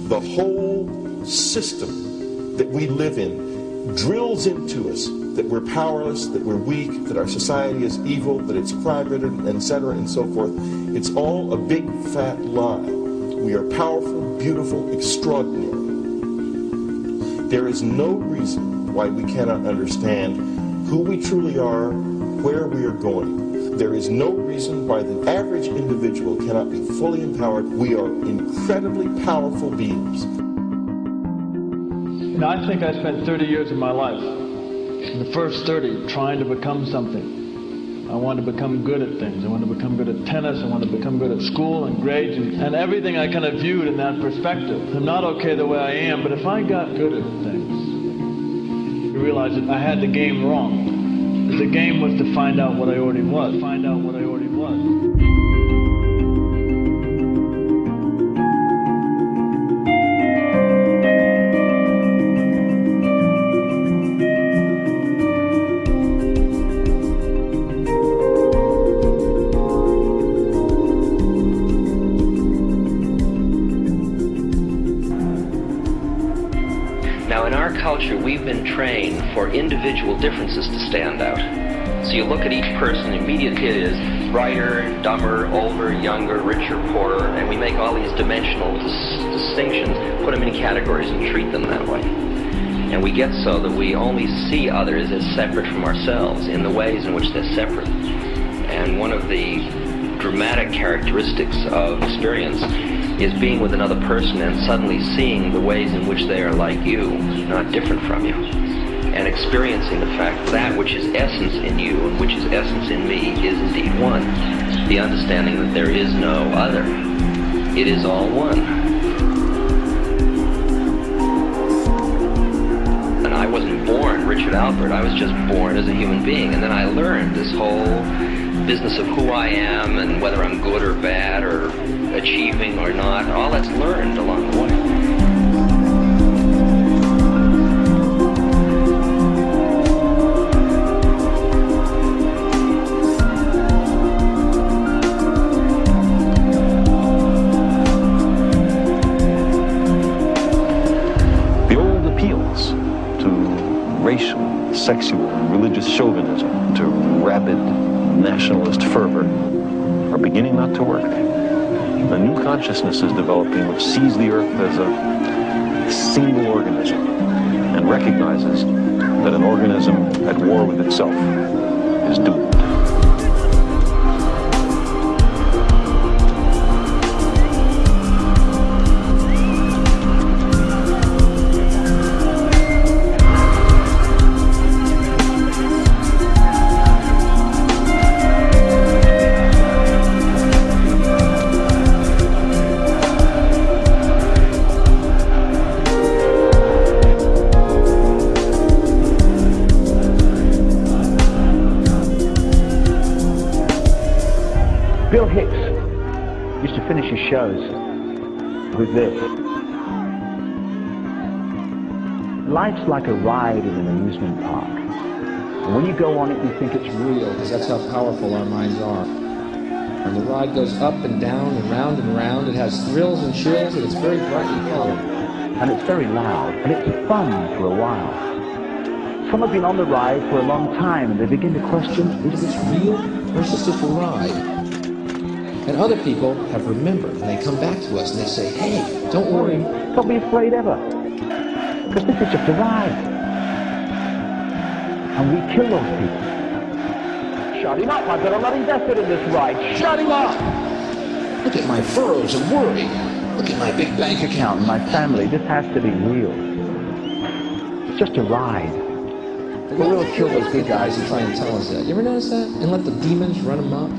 The whole system that we live in drills into us that we're powerless, that we're weak, that our society is evil, that it's crime-ridden, etc., and so forth. It's all a big fat lie. We are powerful, beautiful, extraordinary. There is no reason why we cannot understand who we truly are, where we are going. There is no reason why the average individual cannot be fully empowered. We are incredibly powerful beings. You know, I think I spent 30 years of my life, the first 30, trying to become something. I wanted to become good at things. I wanted to become good at tennis. I wanted to become good at school and grades and everything I kind of viewed in that perspective. I'm not okay the way I am, but if I got good at things, you realize that I had the game wrong. The game was to find out what I already was. Find out what I already was. Now, in our culture, we've been trained for individual differences to stand out. So you look at each person, immediately it is brighter, dumber, older, younger, richer, poorer, and we make all these dimensional distinctions, put them in categories and treat them that way. And we get so that we only see others as separate from ourselves in the ways in which they're separate. And one of the dramatic characteristics of experience is being with another person and suddenly seeing the ways in which they are like you, not different from you, and experiencing the fact that which is essence in you and which is essence in me is indeed one. The understanding that there is no other. It is all one. And I wasn't born Richard Albert, I was just born as a human being, and then I learned this whole business of who I am and whether I'm good or bad or achieving or not. All that's learned along the way. The old appeals to racial, sexual, and religious chauvinism, to rabid nationalist fervor, are beginning not to work. A new consciousness is developing which sees the earth as a single organism and recognizes that an organism at war with itself is doomed. Bill Hicks used to finish his shows with this. Life's like a ride in an amusement park. And when you go on it, you think it's real, because that's how powerful our minds are. And the ride goes up and down and round and round. It has thrills and chills, and it's very brightly colored. and it's very loud, and it's fun for a while. Some have been on the ride for a long time, and they begin to question, is this real, or is this just a ride? And other people have remembered, and they come back to us and they say, hey, don't worry, don't be afraid ever, because this is just a ride. And we kill those people. Shut him up, I've got a lot invested in this ride. Shut him up! Look at my furrows of worry. Look at my big bank account and my family. This has to be real. It's just a ride. But we'll kill those good guys who try and tell us that. You ever notice that? And let the demons run them up?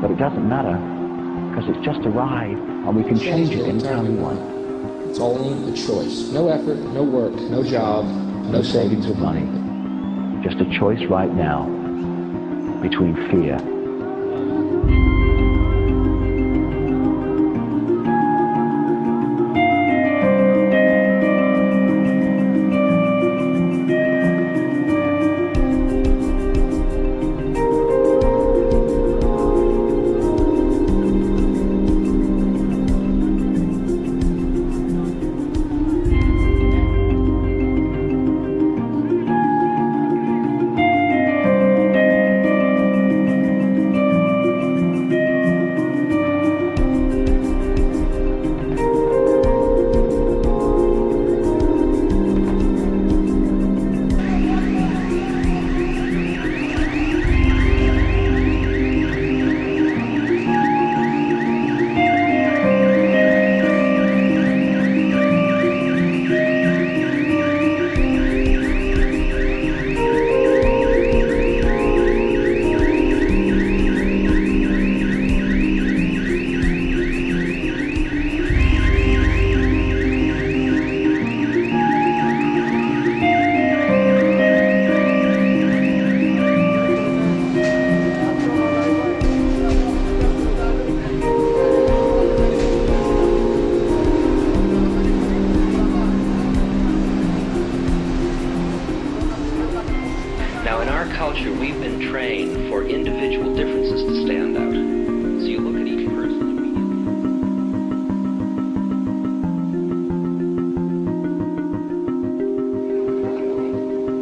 But it doesn't matter, because it's just a ride, and we can change it anytime we want. It's only a choice. No effort, no work, no job, no savings of money. Just a choice right now between fear .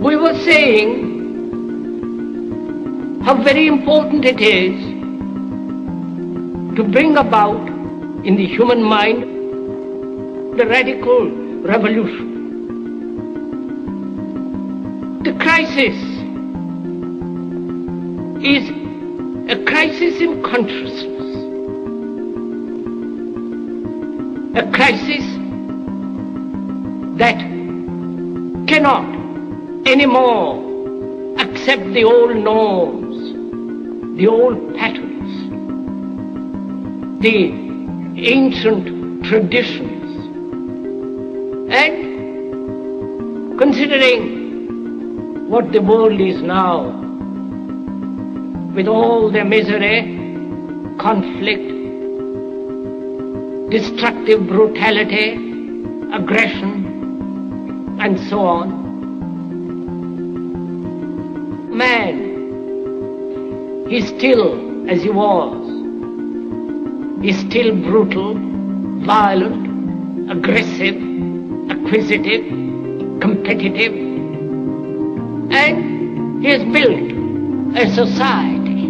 We were saying how very important it is to bring about in the human mind the radical revolution. The crisis is a crisis in consciousness, a crisis that cannot anymore accept the old norms, the old patterns, the ancient traditions. And considering what the world is now, with all their misery, conflict, destructive brutality, aggression, and so on, man is still as he was. He's still brutal, violent, aggressive, acquisitive, competitive, and he has built a society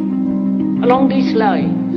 along these lines.